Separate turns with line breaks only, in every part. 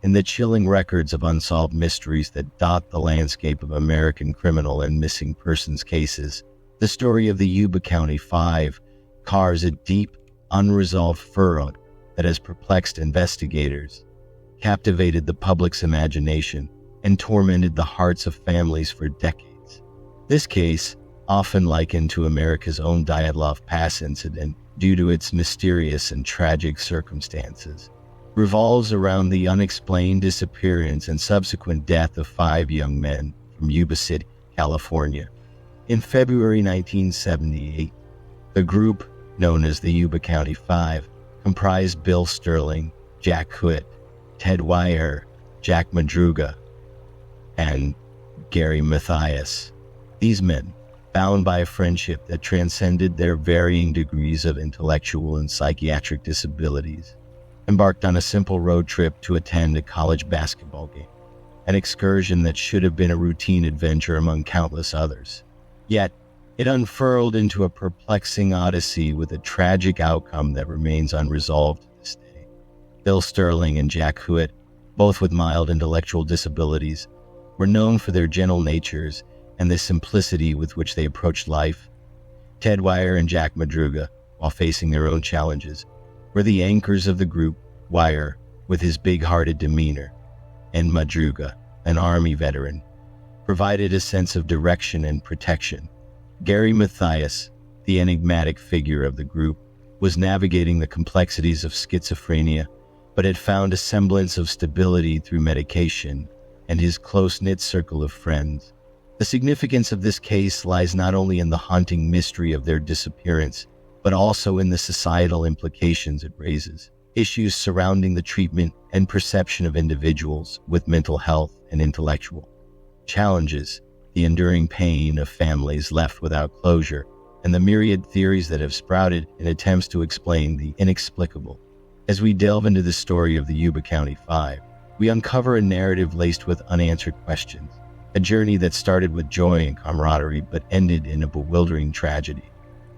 in the chilling records of unsolved mysteries that dot the landscape of American criminal and missing persons cases, the story of the Yuba County Five carves a deep, unresolved furrow that has perplexed investigators, captivated the public's imagination, and tormented the hearts of families for decades. This case, often likened to America's own Dyatlov Pass incident due to its mysterious and tragic circumstances, revolves around the unexplained disappearance and subsequent death of 5 young men from Yuba City, California. In February 1978, the group, known as the Yuba County Five, comprised Bill Sterling, Jack Huett, Ted Weiher, Jack Madruga, and Gary Mathias. These men, bound by a friendship that transcended their varying degrees of intellectual and psychiatric disabilities, embarked on a simple road trip to attend a college basketball game, an excursion that should have been a routine adventure among countless others. Yet, it unfurled into a perplexing odyssey with a tragic outcome that remains unresolved to this day. Bill Sterling and Jack Huett, both with mild intellectual disabilities, were known for their gentle natures and the simplicity with which they approached life. Ted Weiher and Jack Madruga, while facing their own challenges, were the anchors of the group. Weiher, with his big-hearted demeanor, and Madruga, an Army veteran, provided a sense of direction and protection. Gary Mathias, the enigmatic figure of the group, was navigating the complexities of schizophrenia, but had found a semblance of stability through medication and his close-knit circle of friends. The significance of this case lies not only in the haunting mystery of their disappearance, but also in the societal implications it raises. Issues surrounding the treatment and perception of individuals with mental health and intellectual challenges, the enduring pain of families left without closure, and the myriad theories that have sprouted in attempts to explain the inexplicable. As we delve into the story of the Yuba County Five, we uncover a narrative laced with unanswered questions, a journey that started with joy and camaraderie but ended in a bewildering tragedy.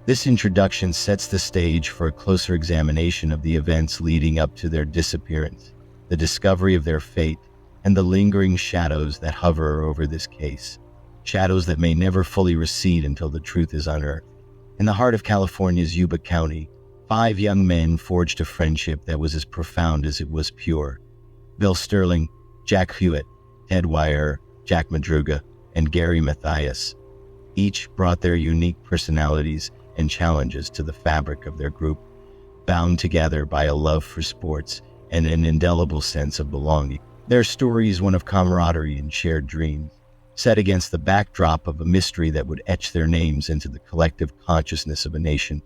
This introduction sets the stage for a closer examination of the events leading up to their disappearance, the discovery of their fate, and the lingering shadows that hover over this case. Shadows that may never fully recede until the truth is unearthed. In the heart of California's Yuba County, 5 young men forged a friendship that was as profound as it was pure. Bill Sterling, Jack Huett, Ted Weiher, Jack Madruga, and Gary Mathias each brought their unique personalities and challenges to the fabric of their group, bound together by a love for sports and an indelible sense of belonging. Their story is one of camaraderie and shared dreams, set against the backdrop of a mystery that would etch their names into the collective consciousness of a nation.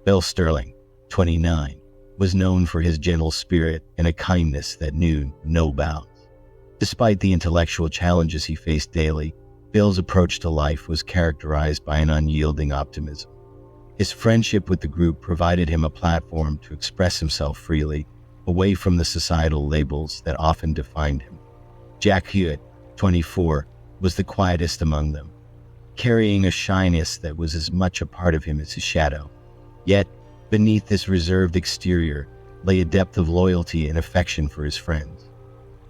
Bill Sterling, 29, was known for his gentle spirit and a kindness that knew no bounds. Despite the intellectual challenges he faced daily, Bill's approach to life was characterized by an unyielding optimism. His friendship with the group provided him a platform to express himself freely, away from the societal labels that often defined him. Jack Huett, 24, was the quietest among them, carrying a shyness that was as much a part of him as his shadow. Yet, beneath this reserved exterior lay a depth of loyalty and affection for his friends.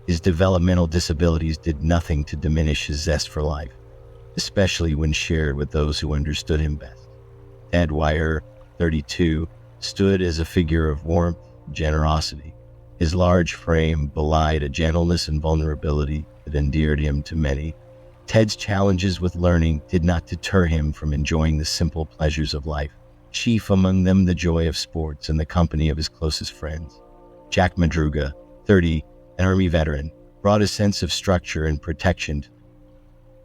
His developmental disabilities did nothing to diminish his zest for life, especially when shared with those who understood him best. Ted Weiher, 32, stood as a figure of warmth and generosity. His large frame belied a gentleness and vulnerability that endeared him to many. Ted's challenges with learning did not deter him from enjoying the simple pleasures of life, chief among them the joy of sports and the company of his closest friends. Jack Madruga, 30, an Army veteran, brought a sense of structure and protection to them.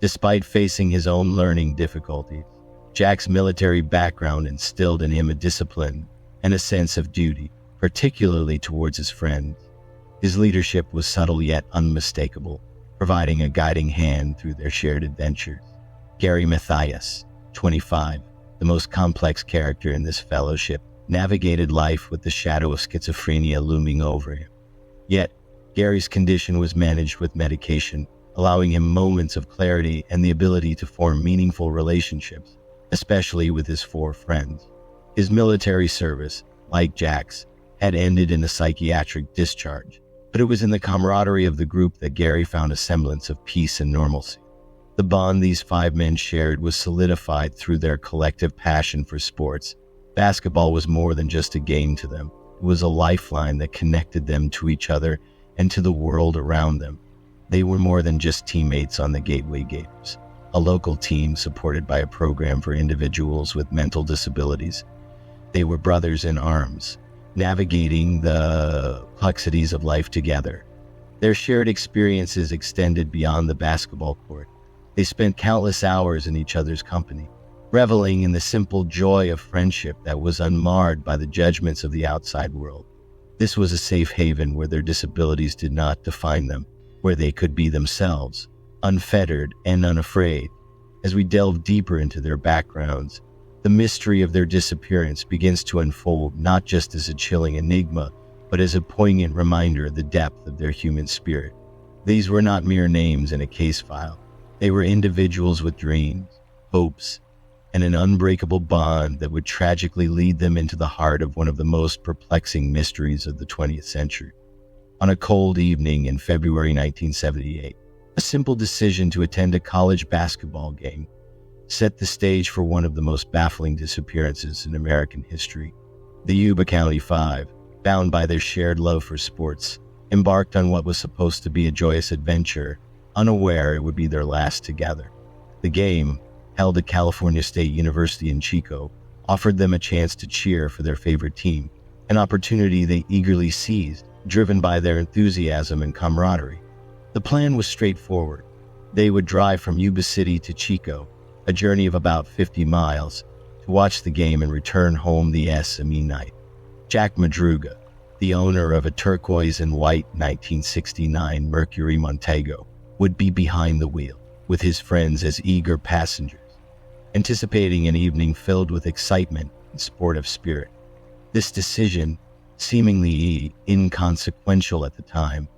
Despite facing his own learning difficulties, Jack's military background instilled in him a discipline and a sense of duty, particularly towards his friends. His leadership was subtle yet unmistakable, providing a guiding hand through their shared adventures. Gary Mathias, 25, the most complex character in this fellowship, navigated life with the shadow of schizophrenia looming over him. Yet, Gary's condition was managed with medication, allowing him moments of clarity and the ability to form meaningful relationships, especially with his 4 friends. His military service, like Jack's, had ended in a psychiatric discharge, But it was in the camaraderie of the group that Gary found a semblance of peace and normalcy. The bond these 5 men shared was solidified through their collective passion for sports. Basketball was more than just a game to them. It was a lifeline that connected them to each other and to the world around them. They were more than just teammates on the Gateway Gators, a local team supported by a program for individuals with mental disabilities. They were brothers in arms, navigating the complexities of life together. Their shared experiences extended beyond the basketball court. They spent countless hours in each other's company, reveling in the simple joy of friendship that was unmarred by the judgments of the outside world. This was a safe haven where their disabilities did not define them, where they could be themselves, unfettered and unafraid. As we delve deeper into their backgrounds, the mystery of their disappearance begins to unfold not just as a chilling enigma, but as a poignant reminder of the depth of their human spirit. These were not mere names in a case file. They were individuals with dreams, hopes, and an unbreakable bond that would tragically lead them into the heart of one of the most perplexing mysteries of the 20th century. On a cold evening in February 1978, a simple decision to attend a college basketball game set the stage for one of the most baffling disappearances in American history. The Yuba County Five, bound by their shared love for sports, embarked on what was supposed to be a joyous adventure, unaware it would be their last together. The game, held at California State University in Chico, offered them a chance to cheer for their favorite team, an opportunity they eagerly seized, driven by their enthusiasm and camaraderie. The plan was straightforward. They would drive from Yuba City to Chico, a journey of about 50 miles, to watch the game and return home the SME night. Jack Madruga, the owner of a turquoise and white 1969 Mercury Montego, would be behind the wheel, with his friends as eager passengers, anticipating an evening filled with excitement and sportive spirit. This decision, seemingly inconsequential at the time,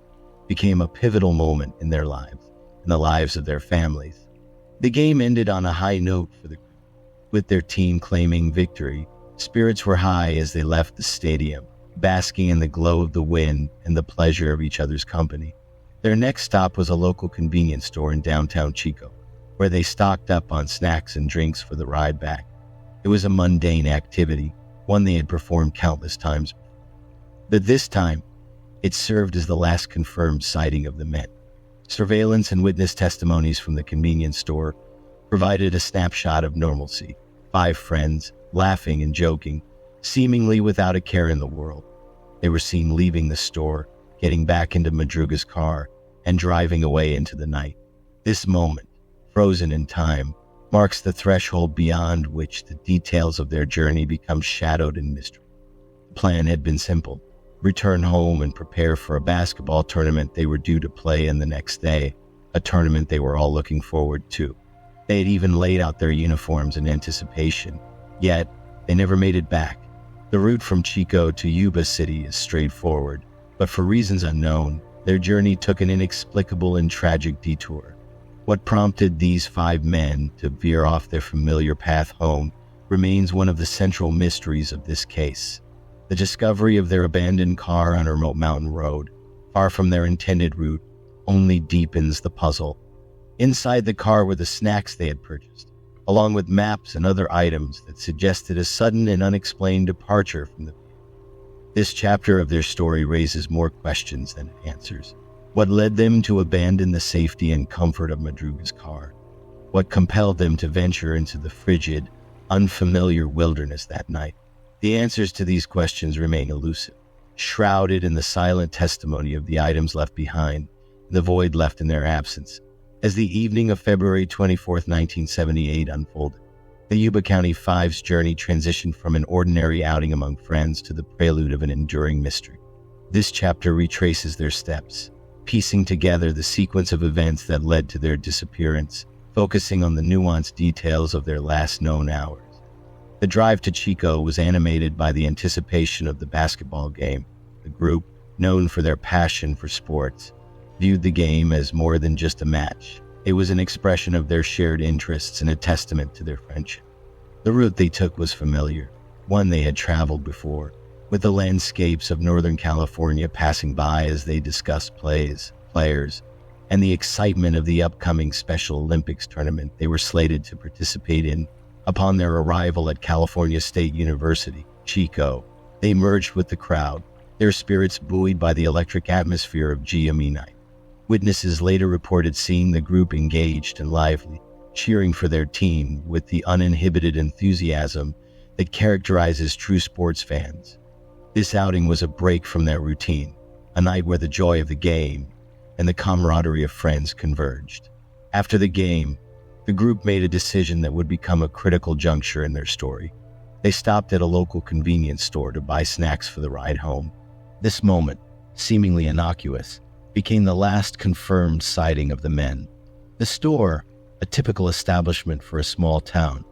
became a pivotal moment in their lives and the lives of their families. The game ended on a high note for the group, with their team claiming victory. Spirits were high as they left the stadium, basking in the glow of the win and the pleasure of each other's company. Their next stop was a local convenience store in downtown Chico, where they stocked up on snacks and drinks for the ride back. It was a mundane activity, one they had performed countless times before. But this time, it served as the last confirmed sighting of the men. Surveillance and witness testimonies from the convenience store provided a snapshot of normalcy. 5 friends, laughing and joking, seemingly without a care in the world. They were seen leaving the store, getting back into Madruga's car, and driving away into the night. This moment, frozen in time, marks the threshold beyond which the details of their journey become shadowed in mystery. The plan had been simple: return home and prepare for a basketball tournament they were due to play in the next day, a tournament they were all looking forward to. They had even laid out their uniforms in anticipation, yet they never made it back. The route from Chico to Yuba City is straightforward, but for reasons unknown, their journey took an inexplicable and tragic detour. What prompted these 5 men to veer off their familiar path home remains one of the central mysteries of this case. The discovery of their abandoned car on a remote mountain road, far from their intended route, only deepens the puzzle. Inside the car were the snacks they had purchased, along with maps and other items that suggested a sudden and unexplained departure from the vehicle. This chapter of their story raises more questions than it answers. What led them to abandon the safety and comfort of Madruga's car? What compelled them to venture into the frigid, unfamiliar wilderness that night? The answers to these questions remain elusive, shrouded in the silent testimony of the items left behind, the void left in their absence. As the evening of February 24, 1978 unfolded, the Yuba County Five's journey transitioned from an ordinary outing among friends to the prelude of an enduring mystery. This chapter retraces their steps, piecing together the sequence of events that led to their disappearance, focusing on the nuanced details of their last known hours. The drive to Chico was animated by the anticipation of the basketball game. The group, known for their passion for sports, viewed the game as more than just a match. It was an expression of their shared interests and a testament to their friendship. The route they took was familiar, one they had traveled before, with the landscapes of Northern California passing by as they discussed players, and the excitement of the upcoming Special Olympics tournament they were slated to participate in. Upon their arrival at California State University, Chico, they merged with the crowd, their spirits buoyed by the electric atmosphere of GME night. Witnesses later reported seeing the group engaged and lively, cheering for their team with the uninhibited enthusiasm that characterizes true sports fans. This outing was a break from their routine, a night where the joy of the game and the camaraderie of friends converged. After the game, the group made a decision that would become a critical juncture in their story. They stopped at a local convenience store to buy snacks for the ride home. This moment, seemingly innocuous, became the last confirmed sighting of the men. The store, a typical establishment for a small town,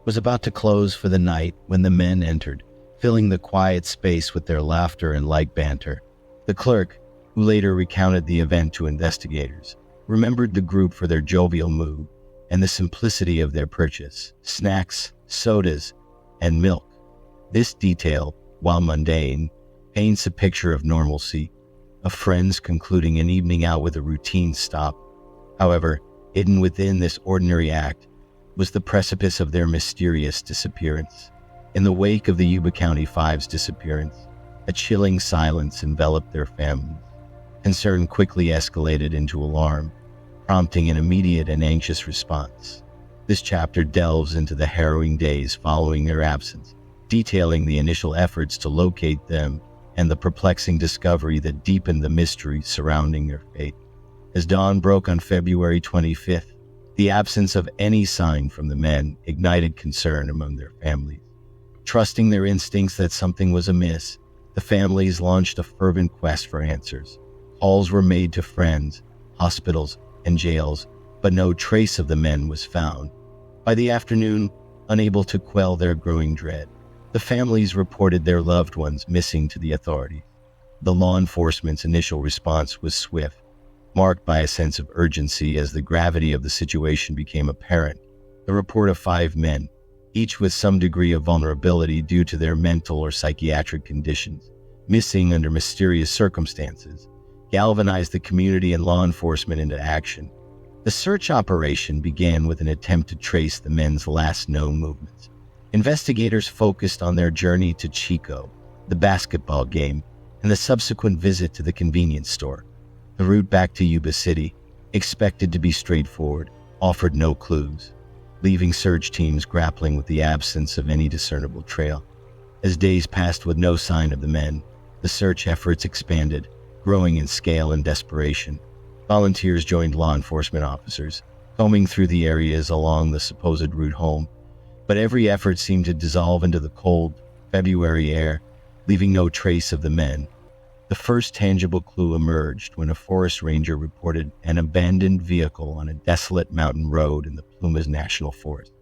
was about to close for the night when the men entered, filling the quiet space with their laughter and light banter. The clerk, who later recounted the event to investigators, remembered the group for their jovial mood and the simplicity of their purchase: snacks, sodas, and milk. This detail, while mundane, paints a picture of normalcy, of friends concluding an evening out with a routine stop. However, hidden within this ordinary act was the precipice of their mysterious disappearance. In the wake of the Yuba County Five's disappearance, a chilling silence enveloped their families. Concern quickly escalated into alarm, prompting an immediate and anxious response. This chapter delves into the harrowing days following their absence, detailing the initial efforts to locate them and the perplexing discovery that deepened the mystery surrounding their fate. As dawn broke on February 25th, the absence of any sign from the men ignited concern among their families. Trusting their instincts that something was amiss, the families launched a fervent quest for answers. Calls were made to friends, hospitals, and jails, but no trace of the men was found. By the afternoon, unable to quell their growing dread, the families reported their loved ones missing to the authorities. The law enforcement's initial response was swift, marked by a sense of urgency as the gravity of the situation became apparent. The report of 5 men, each with some degree of vulnerability due to their mental or psychiatric conditions, missing under mysterious circumstances, galvanized the community and law enforcement into action. The search operation began with an attempt to trace the men's last known movements. Investigators focused on their journey to Chico, the basketball game, and the subsequent visit to the convenience store. The route back to Yuba City, expected to be straightforward, offered no clues, leaving search teams grappling with the absence of any discernible trail. As days passed with no sign of the men, the search efforts expanded, growing in scale and desperation. Volunteers joined law enforcement officers, combing through the areas along the supposed route home, but every effort seemed to dissolve into the cold February air, leaving no trace of the men. The first tangible clue emerged when a forest ranger reported an abandoned vehicle on a desolate mountain road in the Plumas National Forest.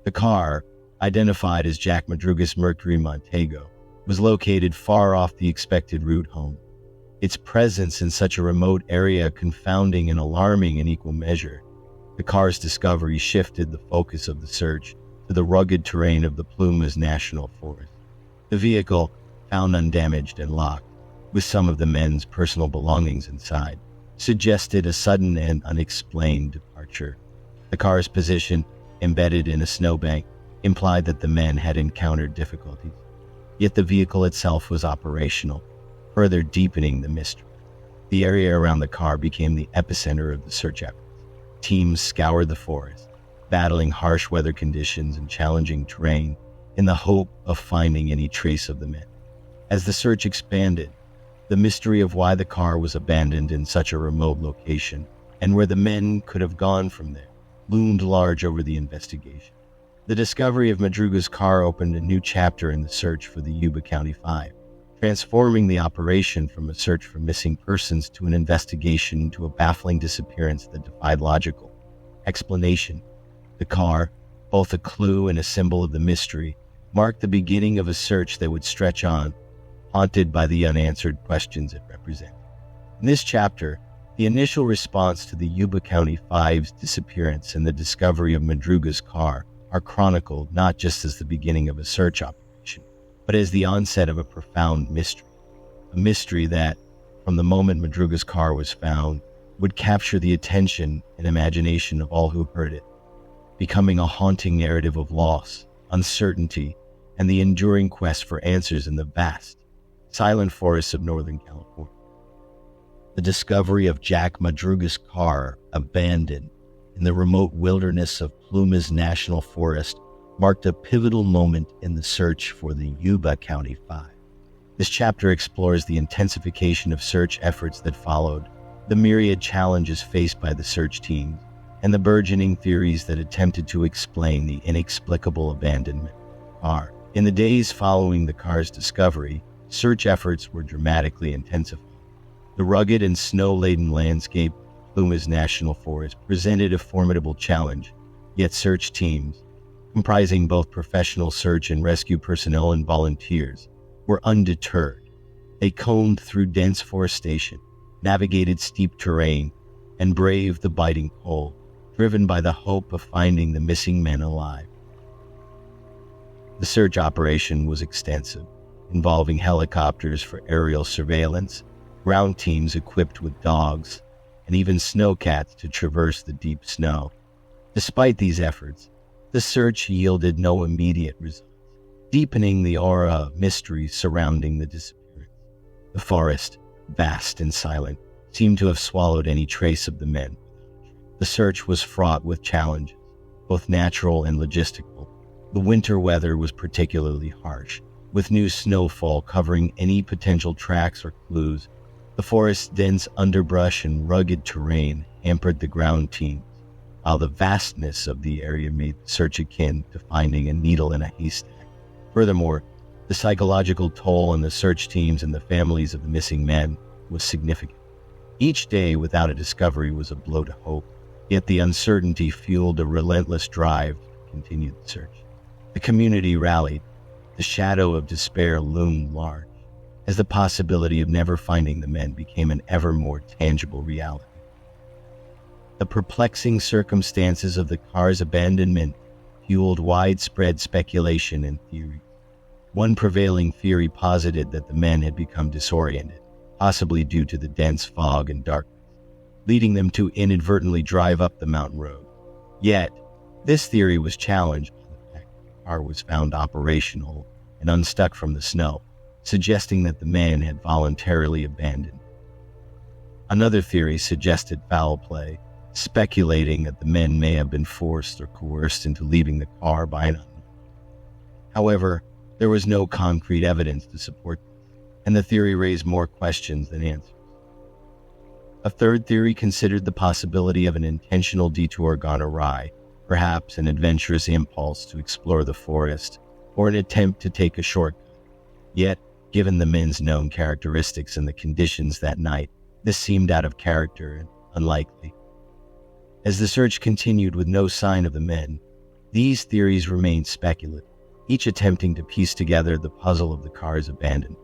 The car, identified as Jack Madruga's Mercury Montego, was located far off the expected route home. Its presence in such a remote area confounding and alarming in equal measure. The car's discovery shifted the focus of the search to the rugged terrain of the Plumas National Forest. The vehicle, found undamaged and locked, with some of the men's personal belongings inside, suggested a sudden and unexplained departure. The car's position, embedded in a snowbank, implied that the men had encountered difficulties. Yet the vehicle itself was operational, further deepening the mystery. The area around the car became the epicenter of the search efforts. Teams scoured the forest, battling harsh weather conditions and challenging terrain in the hope of finding any trace of the men. As the search expanded, the mystery of why the car was abandoned in such a remote location and where the men could have gone from there loomed large over the investigation. The discovery of Madruga's car opened a new chapter in the search for the Yuba County Five, transforming the operation from a search for missing persons to an investigation into a baffling disappearance that defied logical explanation. The car, both a clue and a symbol of the mystery, marked the beginning of a search that would stretch on, haunted by the unanswered questions it represented. In this chapter, the initial response to the Yuba County Five's disappearance and the discovery of Madruga's car are chronicled not just as the beginning of a search operation, but but as the onset of a profound mystery. A mystery that, from the moment Madruga's car was found, would capture the attention and imagination of all who heard it, becoming a haunting narrative of loss, uncertainty, and the enduring quest for answers in the vast, silent forests of Northern California. The discovery of Jack Madruga's car, abandoned in the remote wilderness of Plumas National Forest, marked a pivotal moment in the search for the Yuba County Five. This chapter explores the intensification of search efforts that followed, the myriad challenges faced by the search teams, and the burgeoning theories that attempted to explain the inexplicable abandonment of the car. In the days following the car's discovery, search efforts were dramatically intensified. The rugged and snow-laden landscape of Plumas National Forest presented a formidable challenge, yet search teams, comprising both professional search and rescue personnel and volunteers, were undeterred. They combed through dense forestation, navigated steep terrain, and braved the biting cold, driven by the hope of finding the missing men alive. The search operation was extensive, involving helicopters for aerial surveillance, ground teams equipped with dogs, and even snowcats to traverse the deep snow. Despite these efforts, the search yielded no immediate results, deepening the aura of mystery surrounding the disappearance. The forest, vast and silent, seemed to have swallowed any trace of the men. The search was fraught with challenges, both natural and logistical. The winter weather was particularly harsh, with new snowfall covering any potential tracks or clues. The forest's dense underbrush and rugged terrain hampered the ground teams, while the vastness of the area made the search akin to finding a needle in a haystack. Furthermore, the psychological toll on the search teams and the families of the missing men was significant. Each day without a discovery was a blow to hope, yet the uncertainty fueled a relentless drive to continue the search. The community rallied. The shadow of despair loomed large, as the possibility of never finding the men became an ever more tangible reality. The perplexing circumstances of the car's abandonment fueled widespread speculation and theories. One prevailing theory posited that the men had become disoriented, possibly due to the dense fog and darkness, leading them to inadvertently drive up the mountain road. Yet, this theory was challenged by the fact that the car was found operational and unstuck from the snow, suggesting that the men had voluntarily abandoned. Another theory suggested foul play, speculating that the men may have been forced or coerced into leaving the car by an unknown. However, there was no concrete evidence to support this, and the theory raised more questions than answers. A third theory considered the possibility of an intentional detour gone awry, perhaps an adventurous impulse to explore the forest, or an attempt to take a shortcut. Yet, given the men's known characteristics and the conditions that night, this seemed out of character and unlikely. As the search continued with no sign of the men, these theories remained speculative, each attempting to piece together the puzzle of the car's abandonment.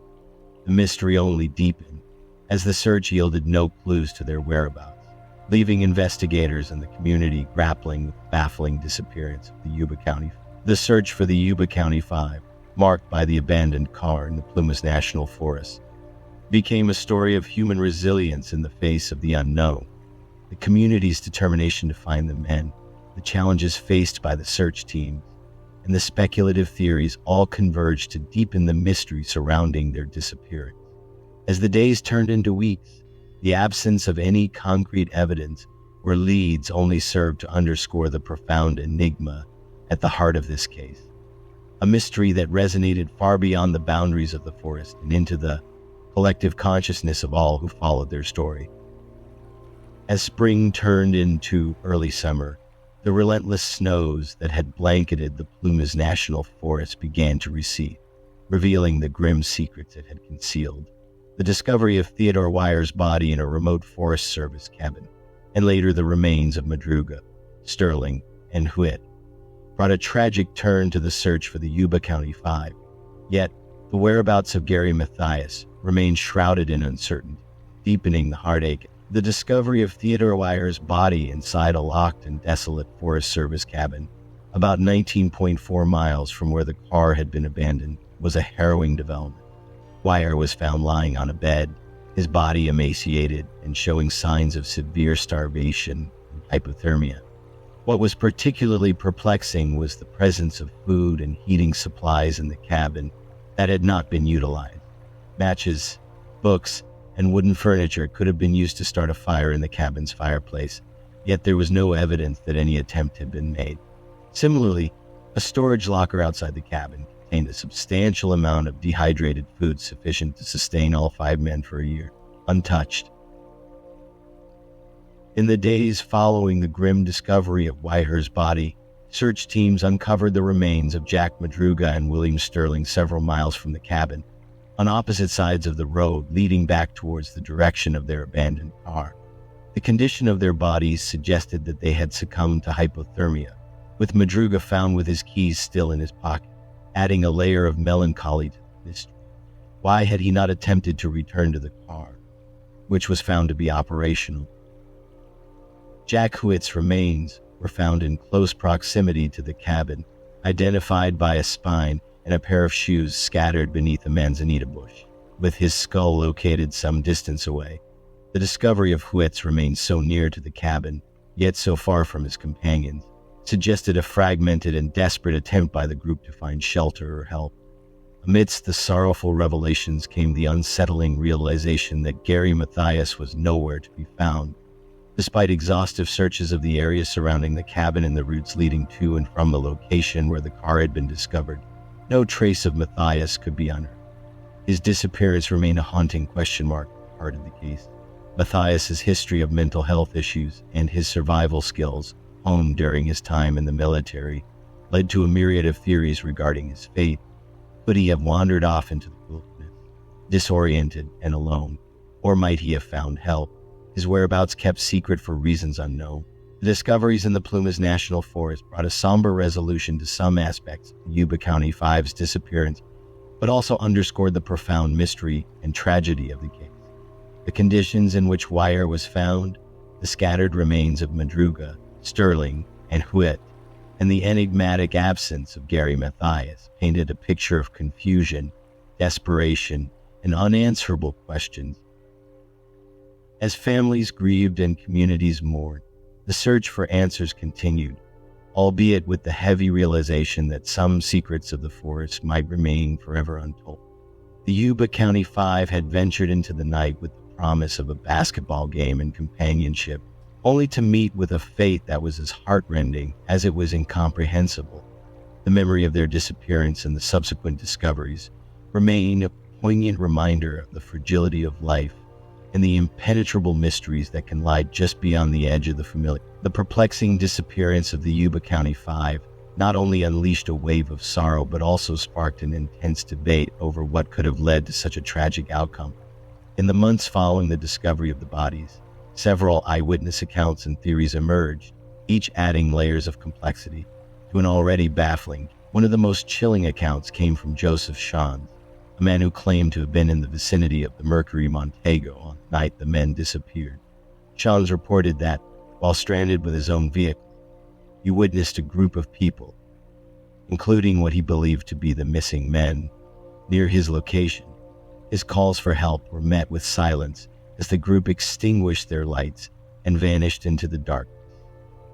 The mystery only deepened, as the search yielded no clues to their whereabouts, leaving investigators and the community grappling with the baffling disappearance of the Yuba County. The search for the Yuba County Five, marked by the abandoned car in the Plumas National Forest, became a story of human resilience in the face of the unknown. The community's determination to find the men, the challenges faced by the search teams, and the speculative theories all converged to deepen the mystery surrounding their disappearance. As the days turned into weeks, the absence of any concrete evidence or leads only served to underscore the profound enigma at the heart of this case, a mystery that resonated far beyond the boundaries of the forest and into the collective consciousness of all who followed their story. As spring turned into early summer, the relentless snows that had blanketed the Plumas National Forest began to recede, revealing the grim secrets it had concealed. The discovery of Theodore Weiher's body in a remote Forest Service cabin, and later the remains of Madruga, Sterling, and Huett, brought a tragic turn to the search for the Yuba County Five. Yet, the whereabouts of Gary Mathias remained shrouded in uncertainty, deepening the heartache. The discovery of Theodore Weiher's body inside a locked and desolate Forest Service cabin, about 19.4 miles from where the car had been abandoned, was a harrowing development. Weiher was found lying on a bed, his body emaciated and showing signs of severe starvation and hypothermia. What was particularly perplexing was the presence of food and heating supplies in the cabin that had not been utilized. Matches, books, and wooden furniture could have been used to start a fire in the cabin's fireplace, yet there was no evidence that any attempt had been made. Similarly, a storage locker outside the cabin contained a substantial amount of dehydrated food sufficient to sustain all 5 men for a year, untouched. In the days following the grim discovery of Weiher's body, search teams uncovered the remains of Jack Madruga and William Sterling several miles from the cabin, on opposite sides of the road leading back towards the direction of their abandoned car. The condition of their bodies suggested that they had succumbed to hypothermia, with Madruga found with his keys still in his pocket, adding a layer of melancholy to the mystery. Why had he not attempted to return to the car, which was found to be operational? Jack Huett's remains were found in close proximity to the cabin, identified by a spine and a pair of shoes scattered beneath a manzanita bush, with his skull located some distance away. The discovery of Huett's remains so near to the cabin, yet so far from his companions, suggested a fragmented and desperate attempt by the group to find shelter or help. Amidst the sorrowful revelations came the unsettling realization that Gary Mathias was nowhere to be found. Despite exhaustive searches of the area surrounding the cabin and the routes leading to and from the location where the car had been discovered, no trace of Mathias could be unearthed. His disappearance remained a haunting question mark at the heart of the case. Mathias's history of mental health issues and his survival skills, honed during his time in the military, led to a myriad of theories regarding his fate. Could he have wandered off into the wilderness, disoriented and alone? Or might he have found help, his whereabouts kept secret for reasons unknown? The discoveries in the Plumas National Forest brought a somber resolution to some aspects of Yuba County Five's disappearance, but also underscored the profound mystery and tragedy of the case. The conditions in which Weiher was found, the scattered remains of Madruga, Sterling, and Huett, and the enigmatic absence of Gary Mathias painted a picture of confusion, desperation, and unanswerable questions. As families grieved and communities mourned, the search for answers continued, albeit with the heavy realization that some secrets of the forest might remain forever untold. The Yuba County Five had ventured into the night with the promise of a basketball game and companionship, only to meet with a fate that was as heartrending as it was incomprehensible. The memory of their disappearance and the subsequent discoveries remain a poignant reminder of the fragility of life and the impenetrable mysteries that can lie just beyond the edge of the familiar. The perplexing disappearance of the Yuba County Five not only unleashed a wave of sorrow, but also sparked an intense debate over what could have led to such a tragic outcome. In the months following the discovery of the bodies, several eyewitness accounts and theories emerged, each adding layers of complexity to an already baffling. One of the most chilling accounts came from Joseph Shans, a man who claimed to have been in the vicinity of the Mercury Montego on the night the men disappeared. Shans reported that, while stranded with his own vehicle, he witnessed a group of people, including what he believed to be the missing men, near his location. His calls for help were met with silence as the group extinguished their lights and vanished into the darkness.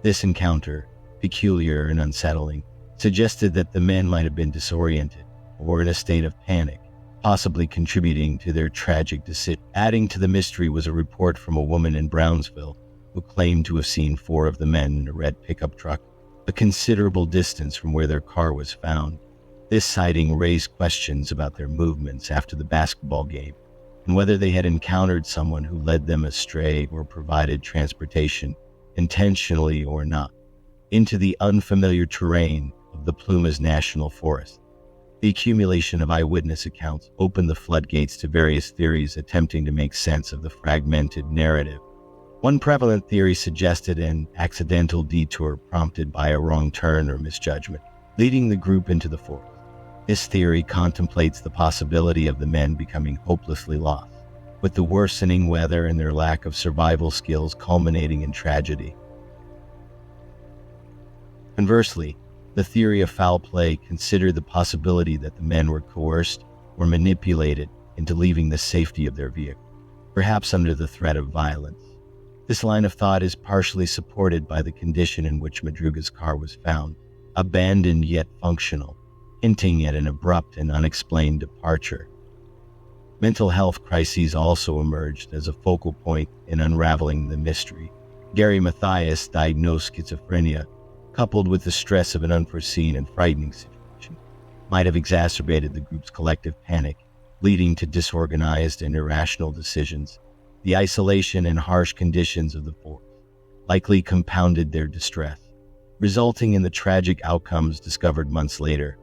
This encounter, peculiar and unsettling, suggested that the men might have been disoriented or in a state of panic, possibly contributing to their tragic decision. Adding to the mystery was a report from a woman in Brownsville who claimed to have seen 4 of the men in a red pickup truck, a considerable distance from where their car was found. This sighting raised questions about their movements after the basketball game and whether they had encountered someone who led them astray or provided transportation, intentionally or not, into the unfamiliar terrain of the Plumas National Forest. The accumulation of eyewitness accounts opened the floodgates to various theories attempting to make sense of the fragmented narrative. One prevalent theory suggested an accidental detour prompted by a wrong turn or misjudgment, leading the group into the forest. This theory contemplates the possibility of the men becoming hopelessly lost, with the worsening weather and their lack of survival skills culminating in tragedy. Conversely, The theory of foul play considered the possibility that the men were coerced or manipulated into leaving the safety of their vehicle, perhaps under the threat of violence. This line of thought is partially supported by the condition in which Madruga's car was found, abandoned yet functional, hinting at an abrupt and unexplained departure. Mental health crises also emerged as a focal point in unraveling the mystery. Gary Mathias diagnosed schizophrenia, coupled with the stress of an unforeseen and frightening situation, might have exacerbated the group's collective panic, leading to disorganized and irrational decisions. The isolation and harsh conditions of the forest likely compounded their distress, resulting in the tragic outcomes discovered months later.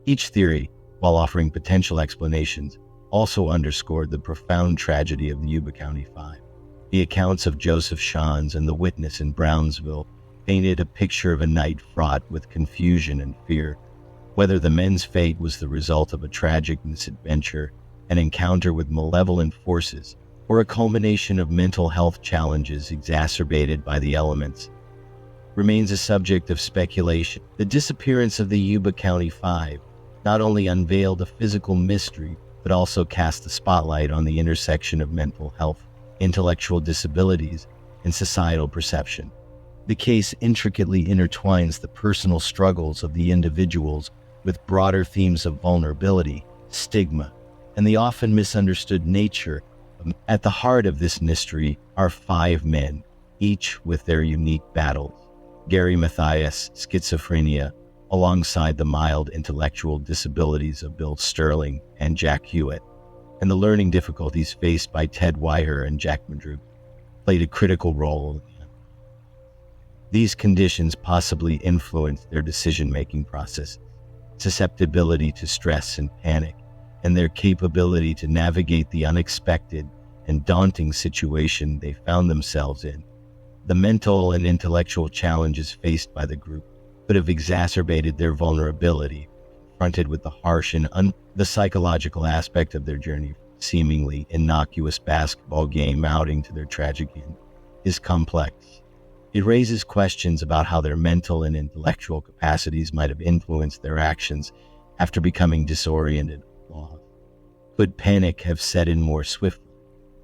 Each theory, while offering potential explanations, also underscored the profound tragedy of the Yuba County Five. The accounts of Joseph Shans and the witness in Brownsville painted a picture of a night fraught with confusion and fear. Whether the men's fate was the result of a tragic misadventure, an encounter with malevolent forces, or a culmination of mental health challenges exacerbated by the elements, remains a subject of speculation. The disappearance of the Yuba County Five not only unveiled a physical mystery, but also cast a spotlight on the intersection of mental health, intellectual disabilities, and societal perception. The case intricately intertwines the personal struggles of the individuals with broader themes of vulnerability, stigma, and the often misunderstood nature. At the heart of this mystery are five men, each with their unique battles. Gary Mathias, schizophrenia, alongside the mild intellectual disabilities of Bill Sterling and Jack Huett, and the learning difficulties faced by Ted Weiher and Jack Madruga, played a critical role. These conditions possibly influenced their decision-making process, susceptibility to stress and panic, and their capability to navigate the unexpected and daunting situation they found themselves in. The mental and intellectual challenges faced by the group could have exacerbated their vulnerability, confronted with the harsh and the psychological aspect of their journey, from a seemingly innocuous basketball game outing to their tragic end, is complex. It raises questions about how their mental and intellectual capacities might have influenced their actions after becoming disoriented or lost. Could panic have set in more swiftly?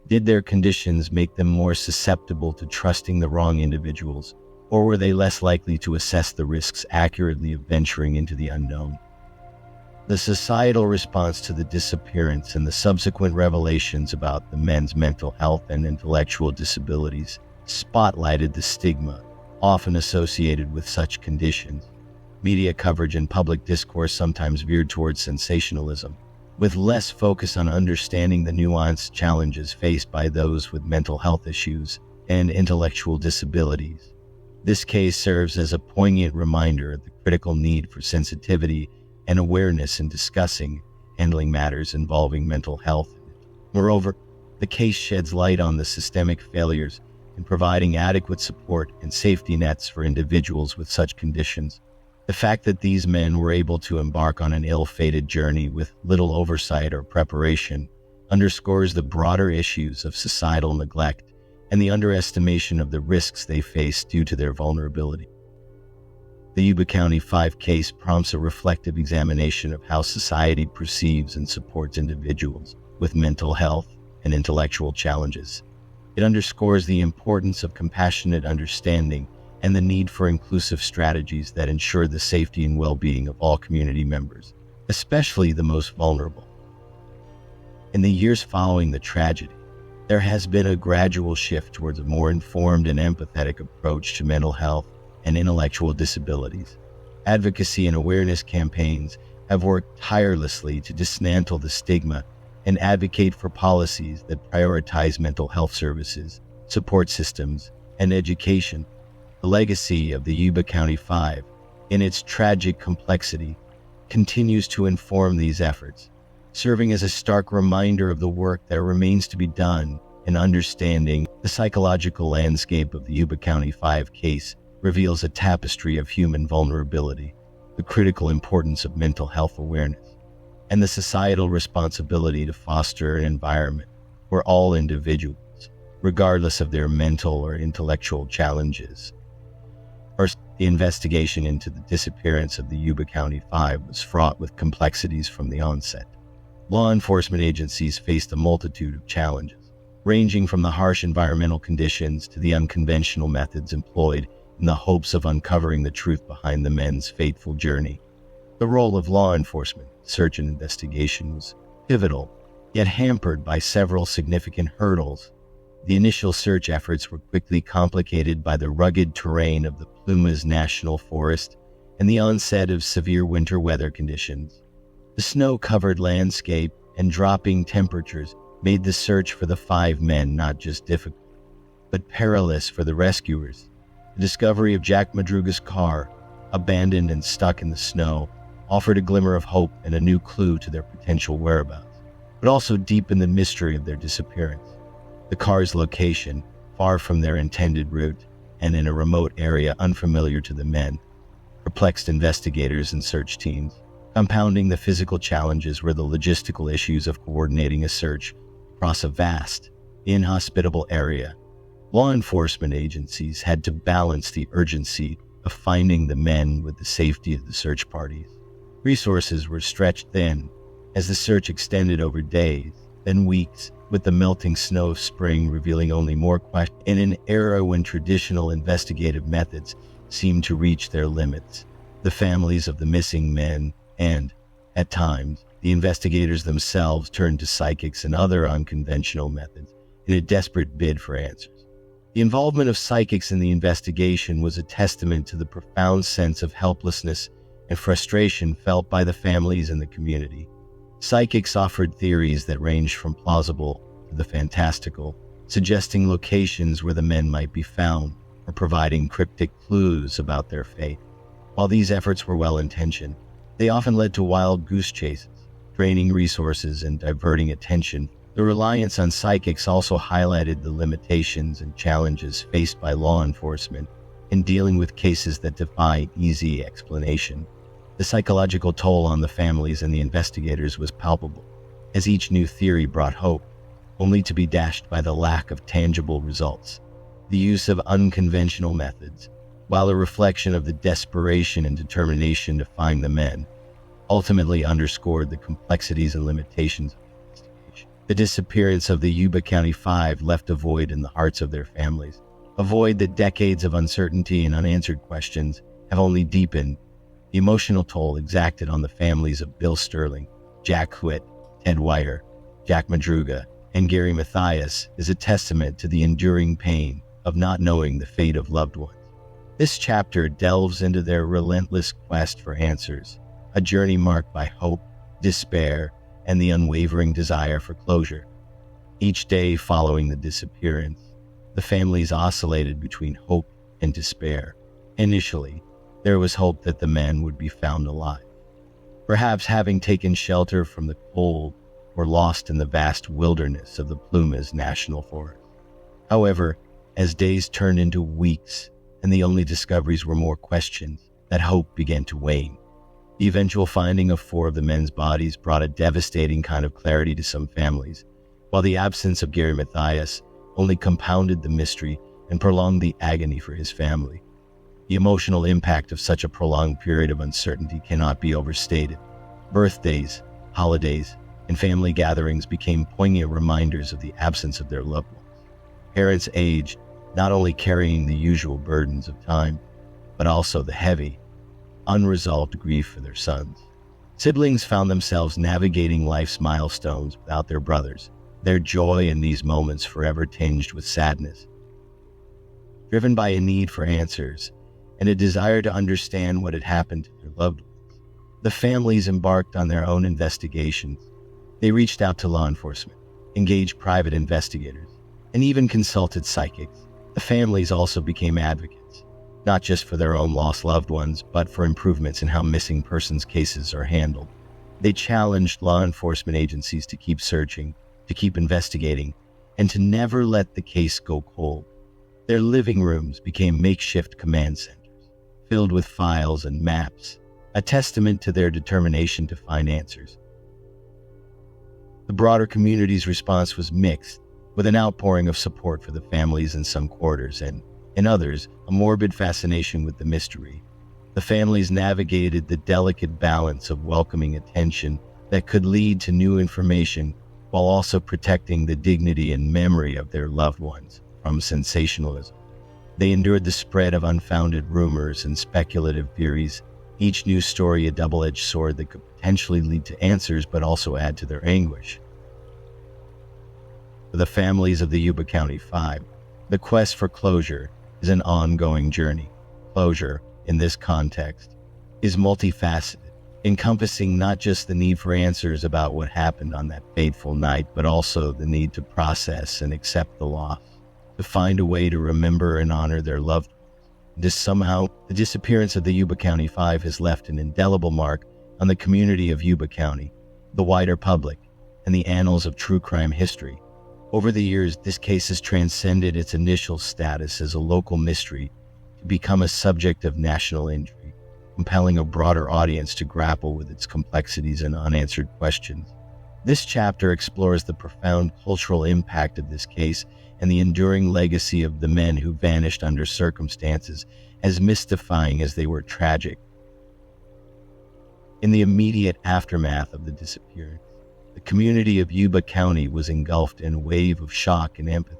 Did their conditions make them more susceptible to trusting the wrong individuals, or were they less likely to assess the risks accurately of venturing into the unknown? The societal response to the disappearance and the subsequent revelations about the men's mental health and intellectual disabilities spotlighted the stigma often associated with such conditions. Media coverage and public discourse sometimes veered towards sensationalism, with less focus on understanding the nuanced challenges faced by those with mental health issues and intellectual disabilities. This case serves as a poignant reminder of the critical need for sensitivity and awareness in discussing, handling matters involving mental health. Moreover, the case sheds light on the systemic failures in providing adequate support and safety nets for individuals with such conditions. The fact that these men were able to embark on an ill-fated journey with little oversight or preparation underscores the broader issues of societal neglect and the underestimation of the risks they face due to their vulnerability. The Yuba County Five case prompts a reflective examination of how society perceives and supports individuals with mental health and intellectual challenges. It underscores the importance of compassionate understanding and the need for inclusive strategies that ensure the safety and well-being of all community members, especially the most vulnerable. In the years following the tragedy, there has been a gradual shift towards a more informed and empathetic approach to mental health and intellectual disabilities. Advocacy and awareness campaigns have worked tirelessly to dismantle the stigma and advocate for policies that prioritize mental health services, support systems, and education. The legacy of the Yuba County Five, in its tragic complexity, continues to inform these efforts, serving as a stark reminder of the work that remains to be done in understanding. The psychological landscape of the Yuba County Five case reveals a tapestry of human vulnerability, the critical importance of mental health awareness, and the societal responsibility to foster an environment where all individuals, regardless of their mental or intellectual challenges, are The investigation into the disappearance of the Yuba County Five was fraught with complexities from the onset. Law enforcement agencies faced a multitude of challenges, ranging from the harsh environmental conditions to the unconventional methods employed in the hopes of uncovering the truth behind the men's fateful journey. The role of law enforcement in search and investigation was pivotal, yet hampered by several significant hurdles. The initial search efforts were quickly complicated by the rugged terrain of the Plumas National Forest and the onset of severe winter weather conditions. The snow-covered landscape and dropping temperatures made the search for the five men not just difficult, but perilous for the rescuers. The discovery of Jack Madruga's car, abandoned and stuck in the snow, offered a glimmer of hope and a new clue to their potential whereabouts, but also deepened the mystery of their disappearance. The car's location, far from their intended route and in a remote area unfamiliar to the men, perplexed investigators and search teams. Compounding the physical challenges were the logistical issues of coordinating a search across a vast, inhospitable area. Law enforcement agencies had to balance the urgency of finding the men with the safety of the search parties. Resources were stretched thin as the search extended over days, then weeks, with the melting snow of spring revealing only more questions in an era when traditional investigative methods seemed to reach their limits. The families of the missing men and, at times, the investigators themselves turned to psychics and other unconventional methods in a desperate bid for answers. The involvement of psychics in the investigation was a testament to the profound sense of helplessness and frustration felt by the families and the community. Psychics offered theories that ranged from plausible to the fantastical, suggesting locations where the men might be found or providing cryptic clues about their fate. While these efforts were well-intentioned, they often led to wild goose chases, draining resources and diverting attention. The reliance on psychics also highlighted the limitations and challenges faced by law enforcement in dealing with cases that defy easy explanation. The psychological toll on the families and the investigators was palpable, as each new theory brought hope, only to be dashed by the lack of tangible results. The use of unconventional methods, while a reflection of the desperation and determination to find the men, ultimately underscored the complexities and limitations of the investigation. The disappearance of the Yuba County Five left a void in the hearts of their families, a void that decades of uncertainty and unanswered questions have only deepened. The emotional toll exacted on the families of Bill Sterling, Jack Huett, Ted Weiher, Jack Madruga, and Gary Mathias is a testament to the enduring pain of not knowing the fate of loved ones. This chapter delves into their relentless quest for answers, a journey marked by hope, despair, and the unwavering desire for closure. Each day following the disappearance, the families oscillated between hope and despair. Initially, there was hope that the men would be found alive, perhaps having taken shelter from the cold or lost in the vast wilderness of the Plumas National Forest. However, as days turned into weeks and the only discoveries were more questions, that hope began to wane. The eventual finding of 4 of the men's bodies brought a devastating kind of clarity to some families, while the absence of Gary Mathias only compounded the mystery and prolonged the agony for his family. The emotional impact of such a prolonged period of uncertainty cannot be overstated. Birthdays, holidays, and family gatherings became poignant reminders of the absence of their loved ones. Parents aged, not only carrying the usual burdens of time, but also the heavy, unresolved grief for their sons. Siblings found themselves navigating life's milestones without their brothers, their joy in these moments forever tinged with sadness. Driven by a need for answers and a desire to understand what had happened to their loved ones, the families embarked on their own investigations. They reached out to law enforcement, engaged private investigators, and even consulted psychics. The families also became advocates, not just for their own lost loved ones, but for improvements in how missing persons cases are handled. They challenged law enforcement agencies to keep searching, to keep investigating, and to never let the case go cold. Their living rooms became makeshift command centers, filled with files and maps, a testament to their determination to find answers. The broader community's response was mixed, with an outpouring of support for the families in some quarters and In others, a morbid fascination with the mystery. The families navigated the delicate balance of welcoming attention that could lead to new information while also protecting the dignity and memory of their loved ones from sensationalism. They endured the spread of unfounded rumors and speculative theories, each new story a double-edged sword that could potentially lead to answers but also add to their anguish. For the families of the Yuba County Five, the quest for closure is an ongoing journey. Closure, in this context, is multifaceted, encompassing not just the need for answers about what happened on that fateful night, but also the need to process and accept the loss, to find a way to remember and honor their loved ones. Somehow, the disappearance of the Yuba County Five has left an indelible mark on the community of Yuba County, the wider public, and the annals of true crime history. Over the years, this case has transcended its initial status as a local mystery to become a subject of national intrigue, compelling a broader audience to grapple with its complexities and unanswered questions. This chapter explores the profound cultural impact of this case and the enduring legacy of the men who vanished under circumstances as mystifying as they were tragic. In the immediate aftermath of the disappearance, the community of Yuba County was engulfed in a wave of shock and empathy.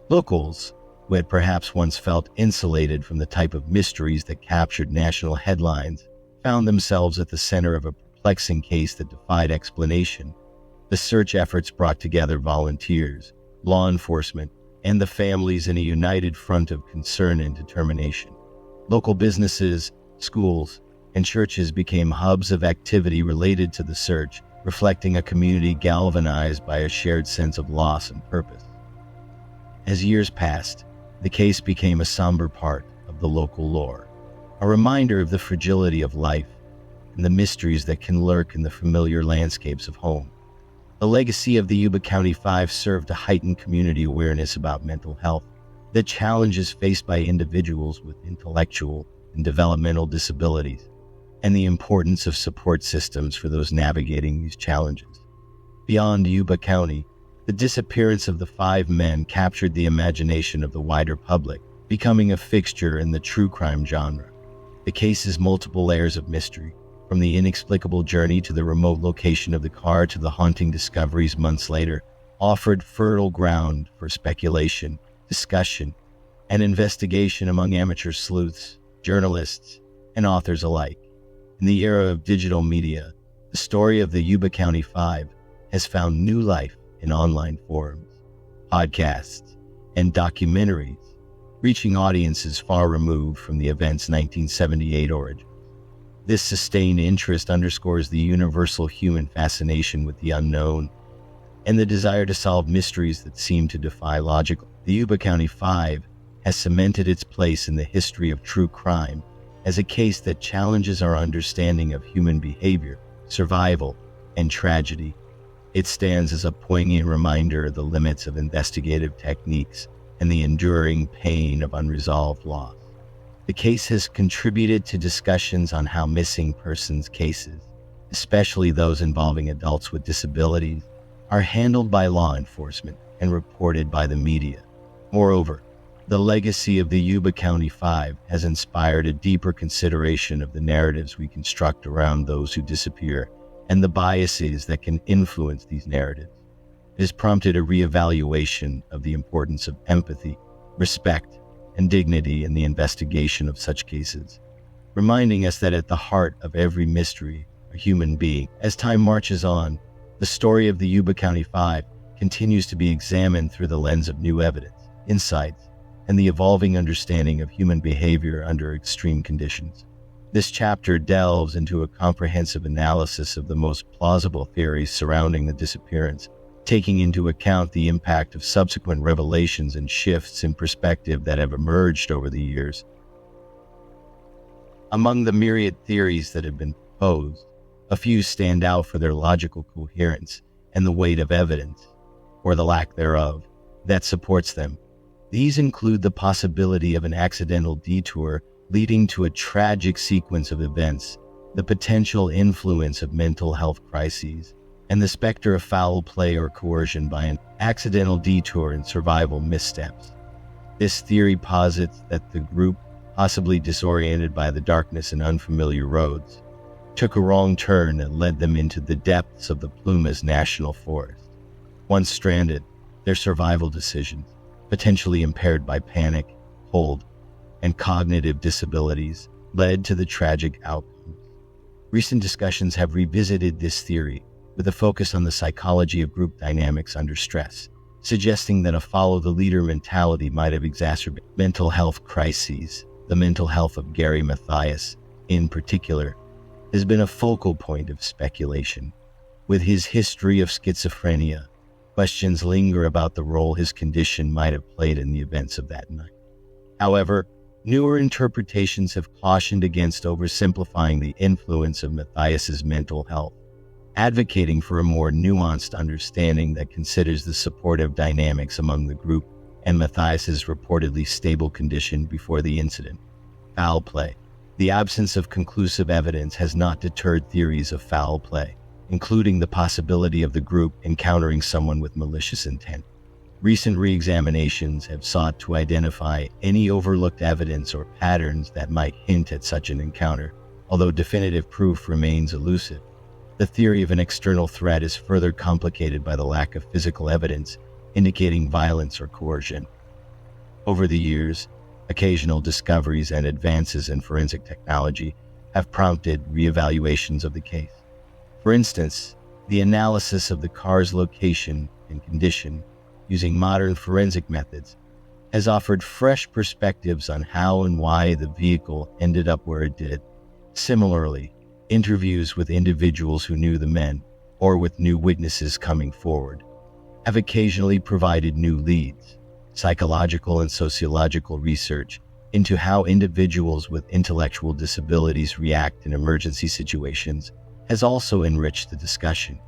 Locals, who had perhaps once felt insulated from the type of mysteries that captured national headlines, found themselves at the center of a perplexing case that defied explanation. The search efforts brought together volunteers, law enforcement, and the families in a united front of concern and determination. Local businesses, schools, and churches became hubs of activity related to the search, reflecting a community galvanized by a shared sense of loss and purpose. As years passed, the case became a somber part of the local lore, a reminder of the fragility of life and the mysteries that can lurk in the familiar landscapes of home. The legacy of the Yuba County Five served to heighten community awareness about mental health, the challenges faced by individuals with intellectual and developmental disabilities, and the importance of support systems for those navigating these challenges. Beyond Yuba County, the disappearance of the five men captured the imagination of the wider public, becoming a fixture in the true crime genre. The case's multiple layers of mystery, from the inexplicable journey to the remote location of the car to the haunting discoveries months later, offered fertile ground for speculation, discussion, and investigation among amateur sleuths, journalists, and authors alike. In the era of digital media, the story of the Yuba County Five has found new life in online forums, podcasts, and documentaries, reaching audiences far removed from the event's 1978 origins. This sustained interest underscores the universal human fascination with the unknown and the desire to solve mysteries that seem to defy logic. The Yuba County Five has cemented its place in the history of true crime as a case that challenges our understanding of human behavior, survival, and tragedy. It stands as a poignant reminder of the limits of investigative techniques and the enduring pain of unresolved loss. The case has contributed to discussions on how missing persons cases, especially those involving adults with disabilities, are handled by law enforcement and reported by the media. Moreover, the legacy of the Yuba County Five has inspired a deeper consideration of the narratives we construct around those who disappear and the biases that can influence these narratives. It has prompted a reevaluation of the importance of empathy, respect, and dignity in the investigation of such cases, reminding us that at the heart of every mystery, a human being. As time marches on, the story of the Yuba County Five continues to be examined through the lens of new evidence, insights, and the evolving understanding of human behavior under extreme conditions. This chapter delves into a comprehensive analysis of the most plausible theories surrounding the disappearance, taking into account the impact of subsequent revelations and shifts in perspective that have emerged over the years. Among the myriad theories that have been proposed, a few stand out for their logical coherence and the weight of evidence, or the lack thereof, that supports them. These include the possibility of an accidental detour leading to a tragic sequence of events, the potential influence of mental health crises, and the specter of foul play or coercion by an accidental detour and survival missteps. This theory posits that the group, possibly disoriented by the darkness and unfamiliar roads, took a wrong turn that led them into the depths of the Plumas National Forest. Once stranded, their survival decisions, potentially impaired by panic, cold, and cognitive disabilities, led to the tragic outcomes. Recent discussions have revisited this theory with a focus on the psychology of group dynamics under stress, suggesting that a follow-the-leader mentality might have exacerbated mental health crises. The mental health of Gary Mathias, in particular, has been a focal point of speculation. With his history of schizophrenia, questions linger about the role his condition might have played in the events of that night. However, newer interpretations have cautioned against oversimplifying the influence of Mathias's mental health, advocating for a more nuanced understanding that considers the supportive dynamics among the group and Mathias's reportedly stable condition before the incident. Foul play. The absence of conclusive evidence has not deterred theories of foul play, including the possibility of the group encountering someone with malicious intent. Recent re-examinations have sought to identify any overlooked evidence or patterns that might hint at such an encounter, although definitive proof remains elusive. The theory of an external threat is further complicated by the lack of physical evidence indicating violence or coercion. Over the years, occasional discoveries and advances in forensic technology have prompted reevaluations of the case. For instance, the analysis of the car's location and condition using modern forensic methods has offered fresh perspectives on how and why the vehicle ended up where it did. Similarly, interviews with individuals who knew the men, or with new witnesses coming forward, have occasionally provided new leads. Psychological and sociological research into how individuals with intellectual disabilities react in emergency situations has also enriched the discussion.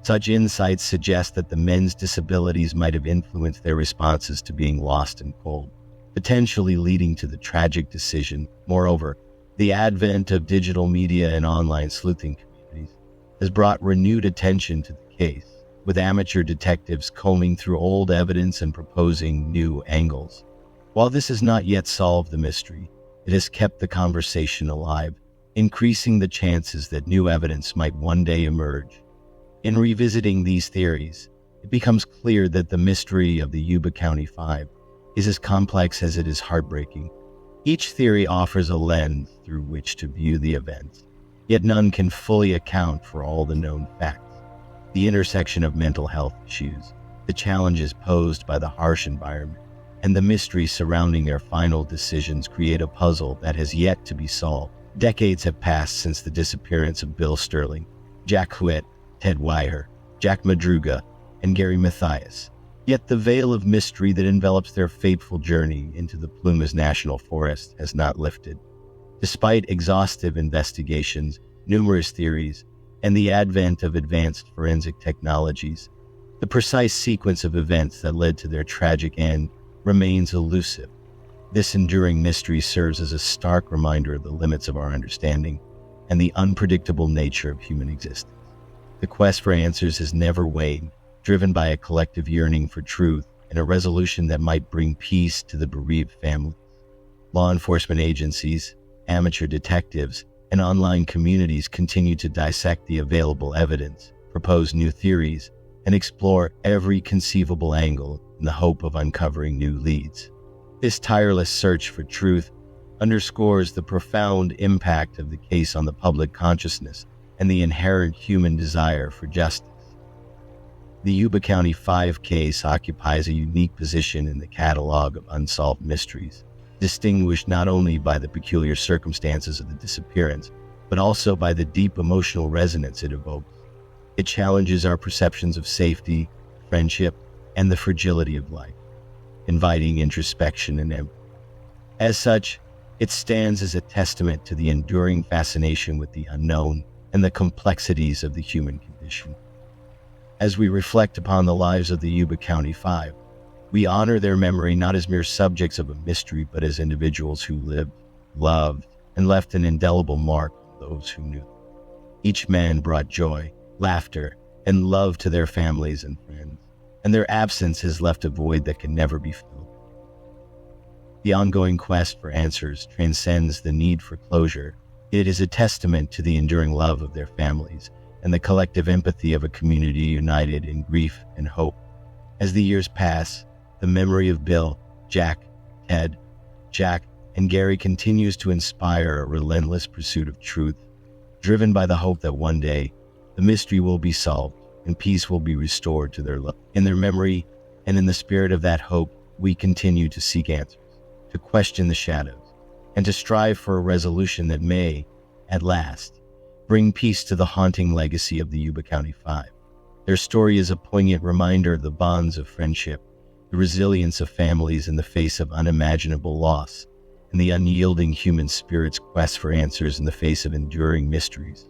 Such insights suggest that the men's disabilities might have influenced their responses to being lost and cold, potentially leading to the tragic decision. Moreover, the advent of digital media and online sleuthing communities has brought renewed attention to the case, with amateur detectives combing through old evidence and proposing new angles. While this has not yet solved the mystery, it has kept the conversation alive, increasing the chances that new evidence might one day emerge. In revisiting these theories, it becomes clear that the mystery of the Yuba County Five is as complex as it is heartbreaking. Each theory offers a lens through which to view the events, yet none can fully account for all the known facts. The intersection of mental health issues, the challenges posed by the harsh environment, and the mystery surrounding their final decisions create a puzzle that has yet to be solved. Decades have passed since the disappearance of Bill Sterling, Jack Huett, Ted Weiher, Jack Madruga, and Gary Mathias. Yet the veil of mystery that envelops their fateful journey into the Plumas National Forest has not lifted. Despite exhaustive investigations, numerous theories, and the advent of advanced forensic technologies, the precise sequence of events that led to their tragic end remains elusive. This enduring mystery serves as a stark reminder of the limits of our understanding and the unpredictable nature of human existence. The quest for answers has never waned, driven by a collective yearning for truth and a resolution that might bring peace to the bereaved families. Law enforcement agencies, amateur detectives, and online communities continue to dissect the available evidence, propose new theories, and explore every conceivable angle in the hope of uncovering new leads. This tireless search for truth underscores the profound impact of the case on the public consciousness and the inherent human desire for justice. The Yuba County Five case occupies a unique position in the catalog of unsolved mysteries, distinguished not only by the peculiar circumstances of the disappearance, but also by the deep emotional resonance it evokes. It challenges our perceptions of safety, friendship, and the fragility of life, inviting introspection and empathy. As such, it stands as a testament to the enduring fascination with the unknown and the complexities of the human condition. As we reflect upon the lives of the Yuba County Five, we honor their memory not as mere subjects of a mystery, but as individuals who lived, loved, and left an indelible mark on those who knew them. Each man brought joy, laughter, and love to their families and friends, and their absence has left a void that can never be filled. The ongoing quest for answers transcends the need for closure. It is a testament to the enduring love of their families and the collective empathy of a community united in grief and hope. As the years pass, the memory of Bill, Jack, Ted, Jack, and Gary continues to inspire a relentless pursuit of truth, driven by the hope that one day the mystery will be solved and peace will be restored to their love. In their memory and in the spirit of that hope, we continue to seek answers, to question the shadows, and to strive for a resolution that may, at last, bring peace to the haunting legacy of the Yuba County Five. Their story is a poignant reminder of the bonds of friendship, the resilience of families in the face of unimaginable loss, and the unyielding human spirit's quest for answers in the face of enduring mysteries.